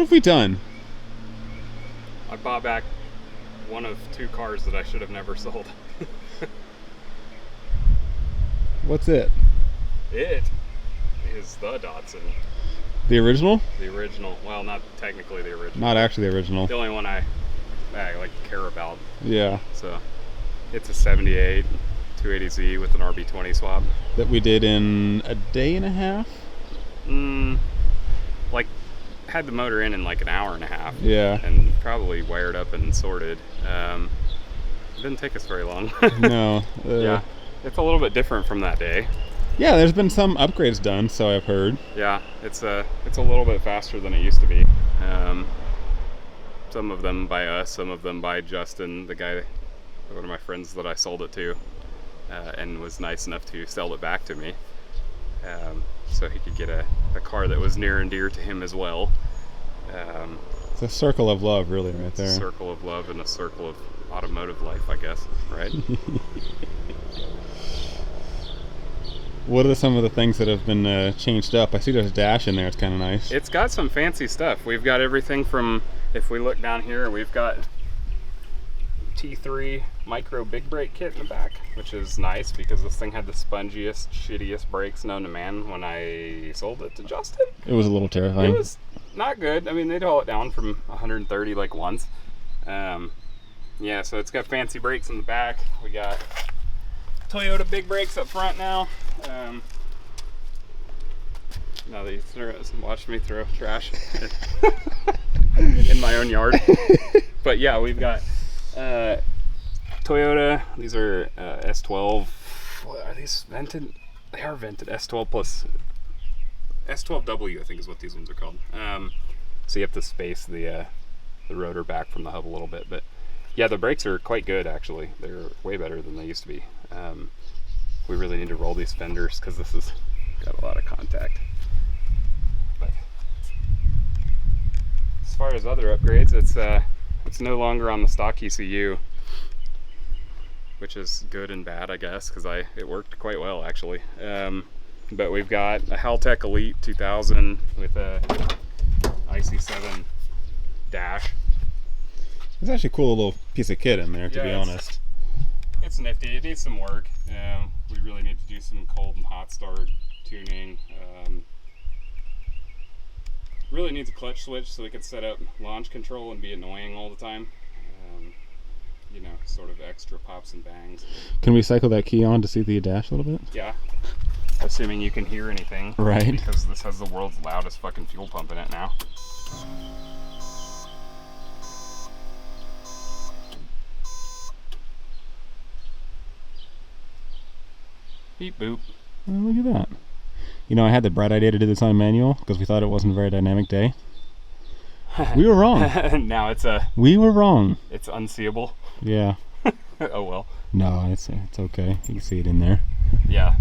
have we done? I bought back one of 2 cars that I should have never sold. What's it? It is the Datsun. The original? The original. Well, not technically the original. Not actually the original. The only one I like care about. Yeah. So it's a 78 280Z with an RB20 swap. That we did in a day and a half? Like, had the motor in like an hour and a half. Yeah. And probably wired up and sorted. Didn't take us very long. No. Yeah. It's a little bit different from that day. Yeah, there's been some upgrades done, so I've heard. Yeah, it's a little bit faster than it used to be. Some of them by us, some of them by Justin, the guy, one of my friends that I sold it to, and was nice enough to sell it back to me, so he could get a car that was near and dear to him as well. It's a circle of love, really, right there. It's a circle of love and a circle of automotive life, I guess, right? What are some of the things that have been changed up? I see there's a dash in there. It's kind of nice. It's got some fancy stuff. We've got everything from, if we look down here, we've got T3 micro big brake kit in the back, which is nice because this thing had the spongiest, shittiest brakes known to man when I sold it to Justin. It was a little terrifying. It was not good. I mean, they'd haul it down from 130 like once. Yeah, so it's got fancy brakes in the back. We got Toyota big brakes up front now. Now that you watched me throw trash in my own yard. But yeah, we've got Toyota. These are S12. What are these vented? They are vented. S12 plus S12W, I think is what these ones are called. So you have to space the rotor back from the hub a little bit, but yeah, the brakes are quite good actually. They're way better than they used to be. We really need to roll these fenders because this has got a lot of contact. But as far as other upgrades, it's no longer on the stock ECU, which is good and bad, I guess, because it worked quite well actually. But we've got a Haltech Elite 2000 with a IC7 dash. It's actually a cool little piece of kit in there, to be honest. It's nifty. It needs some work. We really need to do some cold and hot start tuning. Really needs a clutch switch so we can set up launch control and be annoying all the time. You know, sort of extra pops and bangs. Can we cycle that key on to see the dash a little bit? Yeah. Assuming you can hear anything. Right. Because this has the world's loudest fucking fuel pump in it now. Beep boop. Oh, look at that. You know, I had the bright idea to do this on manual because we thought it wasn't a very dynamic day. We were wrong. Now we were wrong. It's unseeable. Yeah. Oh well. No, it's okay. You can see it in there. Yeah,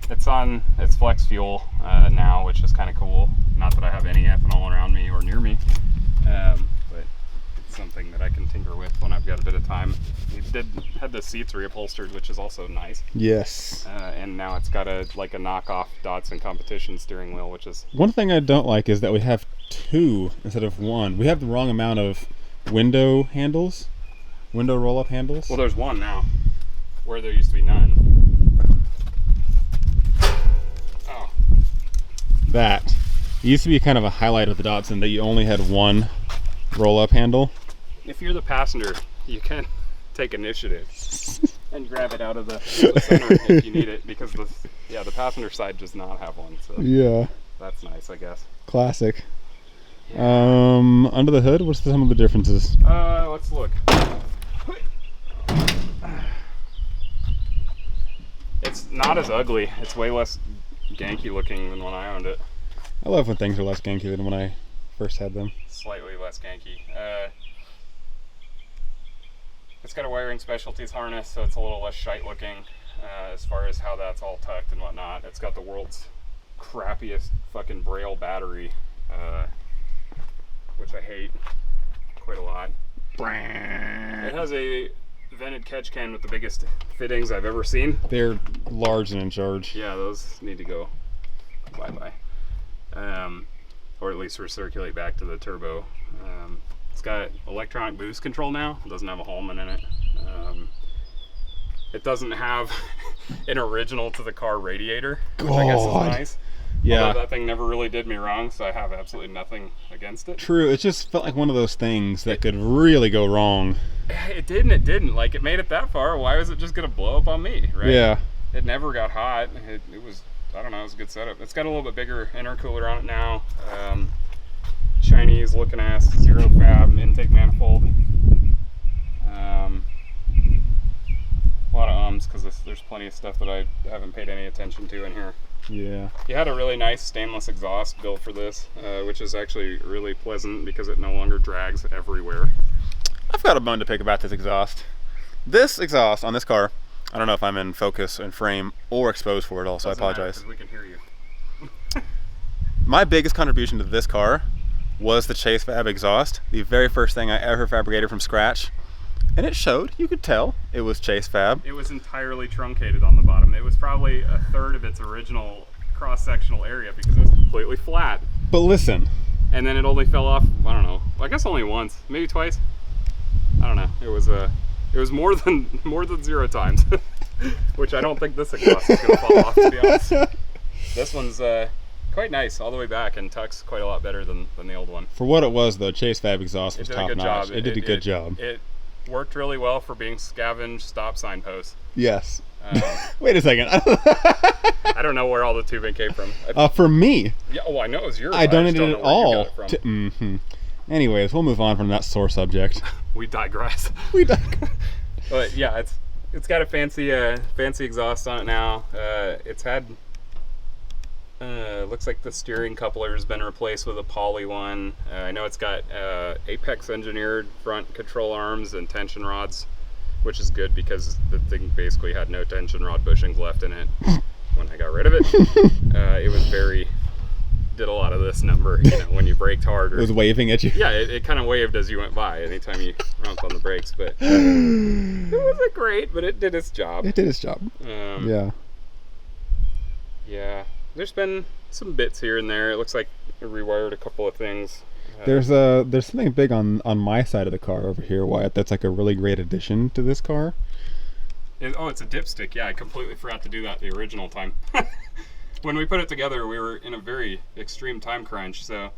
it's flex fuel now, which is kind of cool. Not that I have any ethanol around me or near me, but it's something that I can tinker with when I've got a bit of time. We had the seats reupholstered, which is also nice. Yes. And now it's got a knockoff Datsun competition steering wheel, which is... One thing I don't like is that we have 2 instead of 1. We have the wrong amount of window roll-up handles. Well, there's 1 now, where there used to be none. Oh. That. It used to be kind of a highlight of the Datsun that you only had 1 roll-up handle. If you're the passenger, you can take initiative and grab it out of the center if you need it, because the passenger side does not have one. So yeah, that's nice, I guess. Classic. Yeah. Under the hood, what's some of the differences? Let's look. It's not as ugly. It's way less ganky looking than when I owned it. I love when things are less ganky than when I first had them. Slightly less ganky. It's got a wiring specialties harness, so it's a little less shite looking as far as how that's all tucked and whatnot. It's got the world's crappiest fucking Braille battery, which I hate quite a lot. It has a vented catch can with the biggest fittings I've ever seen. They're large and in charge. Yeah, those need to go bye-bye. or at least recirculate back to the turbo. It's got electronic boost control now. It doesn't have a Hallman in it. It doesn't have an original to the car radiator, which I guess is nice. Yeah. Although that thing never really did me wrong, so I have absolutely nothing against it. True. It just felt like one of those things that could really go wrong. It didn't. Like, it made it that far. Why was it just going to blow up on me, right? Yeah. It never got hot. It was, I don't know, it was a good setup. It's got a little bit bigger intercooler on it now. Chinese looking ass, zero fab intake manifold. A lot of ums, because there's plenty of stuff that I haven't paid any attention to in here. Yeah. You had a really nice stainless exhaust built for this, which is actually really pleasant because it no longer drags everywhere. I've got a bone to pick about this exhaust. This exhaust on this car, I don't know if I'm in focus and frame or exposed for it all, so I apologize. Doesn't matter, 'cause we can hear you. My biggest contribution to this car was the Chase Fab exhaust, the very first thing I ever fabricated from scratch. And it showed, you could tell it was Chase Fab. It was entirely truncated on the bottom. It was probably a third of its original cross-sectional area because it was completely flat. But listen. And then it only fell off, I don't know, I guess only once, maybe twice. I don't know. It was more than 0 times, which I don't think this exhaust is going to fall off, to be honest. This one's quite nice all the way back and tucks quite a lot better than the old one. For what it was, though, Chase Fab exhaust was top notch. Job. It did a good job. It worked really well for being scavenged stop sign posts. Yes. Wait a second. I don't know where all the tubing came from. For me. Yeah, I know it was yours. I donated it all. It Anyways, we'll move on from that sore subject. We digress. But yeah, it's got a fancy exhaust on it now. It's had looks like the steering coupler has been replaced with a poly one. I know it's got Apex engineered front control arms and tension rods, which is good because the thing basically had no tension rod bushings left in it when I got rid of it. It was did a lot of this number, when you braked hard. Or, it was waving at you. Yeah, it kind of waved as you went by anytime you ramped on the brakes, but it wasn't great, but it did its job. It did its job. Yeah. Yeah. There's been some bits here and there. It looks like I rewired a couple of things. There's something big on my side of the car over here, Wyatt. That's like a really great addition to this car. It's a dipstick. Yeah, I completely forgot to do that the original time. When we put it together, we were in a very extreme time crunch. So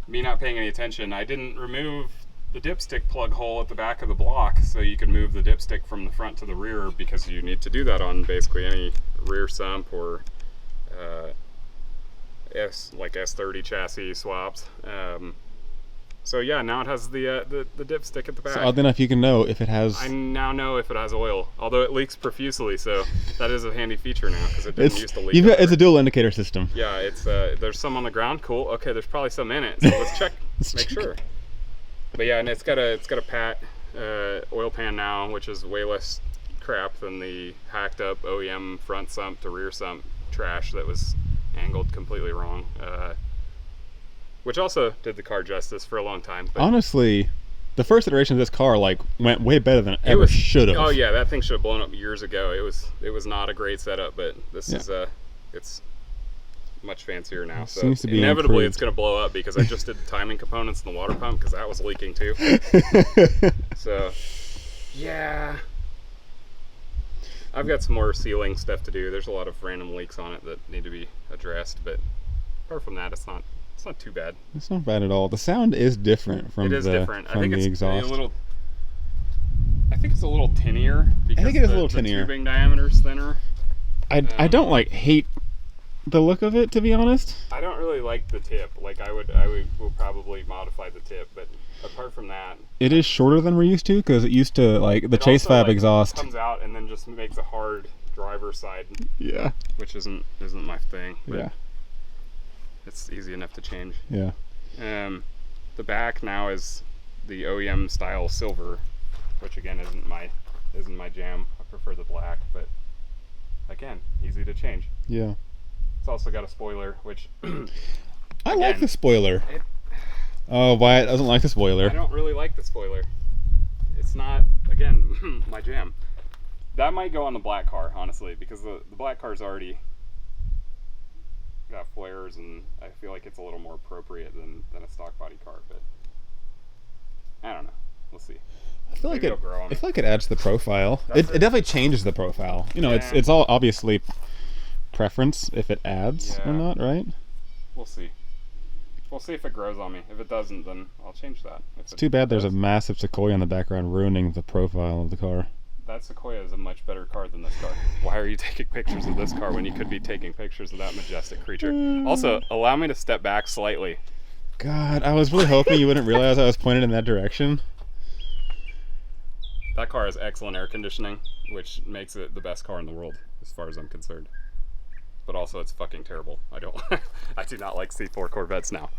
me not paying any attention, I didn't remove the dipstick plug hole at the back of the block, so you can move the dipstick from the front to the rear, because you need to do that on basically any rear sump or S30 chassis swaps. So yeah, now it has the dipstick at the back. So odd enough, you can know if it has. I now know if it has oil, although it leaks profusely. So that is a handy feature now, because it didn't used to leak. It's a dual indicator system. Yeah, it's there's some on the ground. Cool. Okay, there's probably some in it. So let's check. Make sure. But yeah, and it's got a Pat oil pan now, which is way less crap than the hacked up OEM front sump to rear sump trash that was angled completely wrong. Which also did the car justice for a long time. But honestly, the first iteration of this car went way better than it ever should have. Oh yeah, that thing should have blown up years ago. It was not a great setup, but this is it's much fancier now. So seems to be inevitably improved. It's going to blow up, because I just did the timing components in the water pump, because that was leaking too. So yeah, I've got some more sealing stuff to do. There's a lot of random leaks on it that need to be addressed, but apart from that, it's not too bad. It's not bad at all. The sound is different from different. I think it's exhaust. I think it's a little tinnier, because the tubing diameter is thinner. I don't hate the look of it, to be honest. I don't really like the tip. I will probably modify the tip, but apart from that, it is shorter than we're used to, because it used to the Chase Fab exhaust comes out and then just makes a hard driver's side. Yeah. Which isn't my thing. But yeah. It's easy enough to change. Yeah. The back now is the OEM style silver, which again isn't my jam. I prefer the black, but again, easy to change. Yeah. It's also got a spoiler, which I like the spoiler. Wyatt doesn't like the spoiler. I don't really like the spoiler. It's not, again, my jam. That might go on the black car, honestly, because the black car's already got flares, and I feel like it's a little more appropriate than a stock body car. But I don't know. We'll see. I feel Maybe like it'll grow on I me. feel like it adds to the profile. It definitely changes the profile. You know, it's all obviously preference if it adds or Yeah. not, right? We'll see. We'll see if it grows on me. If it doesn't, then I'll change that. It's too bad there's a massive Sequoia in the background ruining the profile of the car. That Sequoia is a much better car than this car. Why are you taking pictures of this car when you could be taking pictures of that majestic creature? Also, allow me to step back slightly. God, I was really hoping you wouldn't realize I was pointed in that direction. That car has excellent air conditioning, which makes it the best car in the world, as far as I'm concerned. But also, it's fucking terrible. I do not like C4 Corvettes now.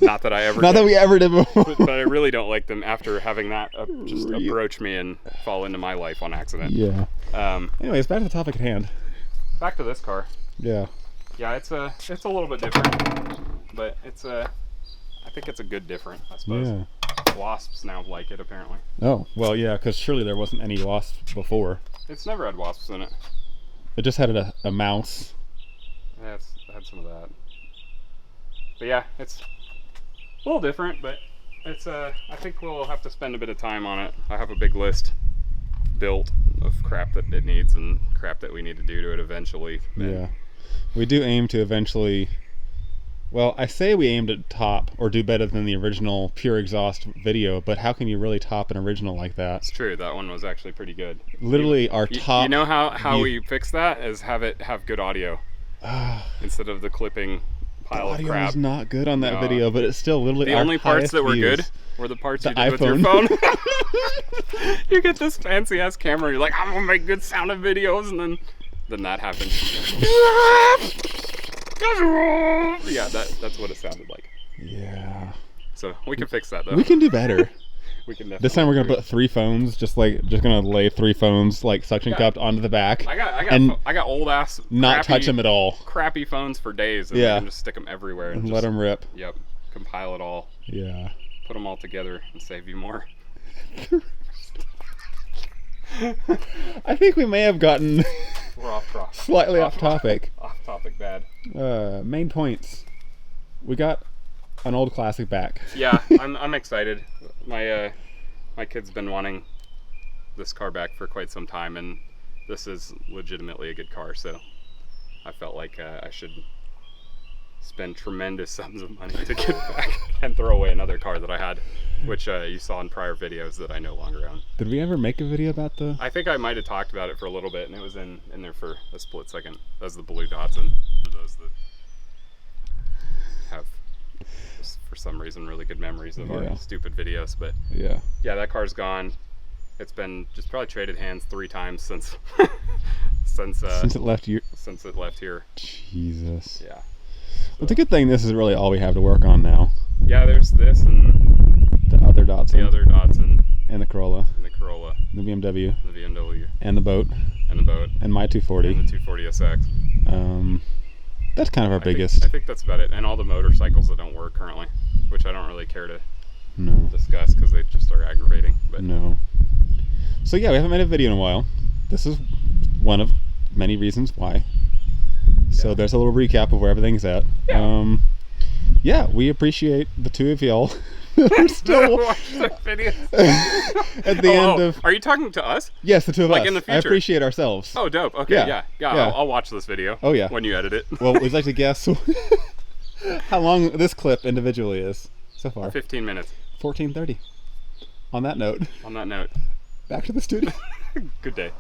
Not that I ever. Not that we ever did before. But I really don't like them after having that just approach me and fall into my life on accident. Yeah. Anyways, back to the topic at hand. Back to this car. Yeah. Yeah, it's a little bit different, but I think it's a good different, I suppose. Yeah. Wasps now like it, apparently. Oh, well, yeah, because surely there wasn't any wasps before. It's never had wasps in it. It just had a mouse. Yeah, it's had some of that. But yeah, it's a little different, but it's I think we'll have to spend a bit of time on it. I have a big list built of crap that it needs and crap that we need to do to it eventually. Yeah. We do aim to eventually... Well, I say we aim to top or do better than the original pure exhaust video, but how can you really top an original like that? It's true, that one was actually pretty good. Literally our top... You know how we fix that? Is have it have good audio. Instead of the clipping pile of audio crap. was not good on that video, but it's still literally the our only parts that were views. good were the parts The you did iPhone. with your phone. You get this fancy ass camera, you're like, I'm gonna make good sounding videos, and then that happens. Yeah, that's what it sounded like. Yeah. So we can fix that though. We can do better. We can definitely This time we're gonna put 3 phones, just gonna lay 3 phones like suction cupped onto the back. I and got old ass not touch them at all. Crappy phones for days, and Yeah. we can just stick them everywhere and Let them rip. Yep, compile it all. Yeah. Put them all together and save you more. I think we may have gotten We're off slightly off topic. Off topic bad. Main points. We got an old classic back. Yeah, I'm excited. My kid's been wanting this car back for quite some time, and this is legitimately a good car. So I felt like I should spend tremendous sums of money to get back and throw away another car that I had, which you saw in prior videos that I no longer own. Did we ever make a video about the... I think I might have talked about it for a little bit, and it was in there for a split second. That's the blue Datsun, for those that have, for some reason, really good memories of our stupid videos. But Yeah. yeah, that car's gone. It's been just probably traded hands 3 times since since Since it left you... since it left here. Jesus. Yeah. Well, it's a good thing this is really all we have to work on now. Yeah, there's this and The other Datsun. the other Datsun And the Corolla. and the Corolla, The BMW. the BMW, And the boat. and the boat, And my 240. and the 240SX. That's kind of our I biggest. think that's about it. And all the motorcycles that don't work currently, which I don't really care to No. discuss because they just are aggravating. But No. So yeah, we haven't made a video in a while. This is one of many reasons why. So Yeah. there's a little recap of where everything's at. Yeah. Yeah, we appreciate the 2 of y'all. We're still watch their videos. at the end of... Are you talking to us? Yes, the 2 of Like us. in the I future? appreciate ourselves. Oh, dope. Okay, Yeah. yeah. I'll watch this video. Oh, yeah. When you edit it. Well, we'd like to guess how long this clip individually is so far. 15 minutes. 14:30. On that note, On that note, back to the studio. good day.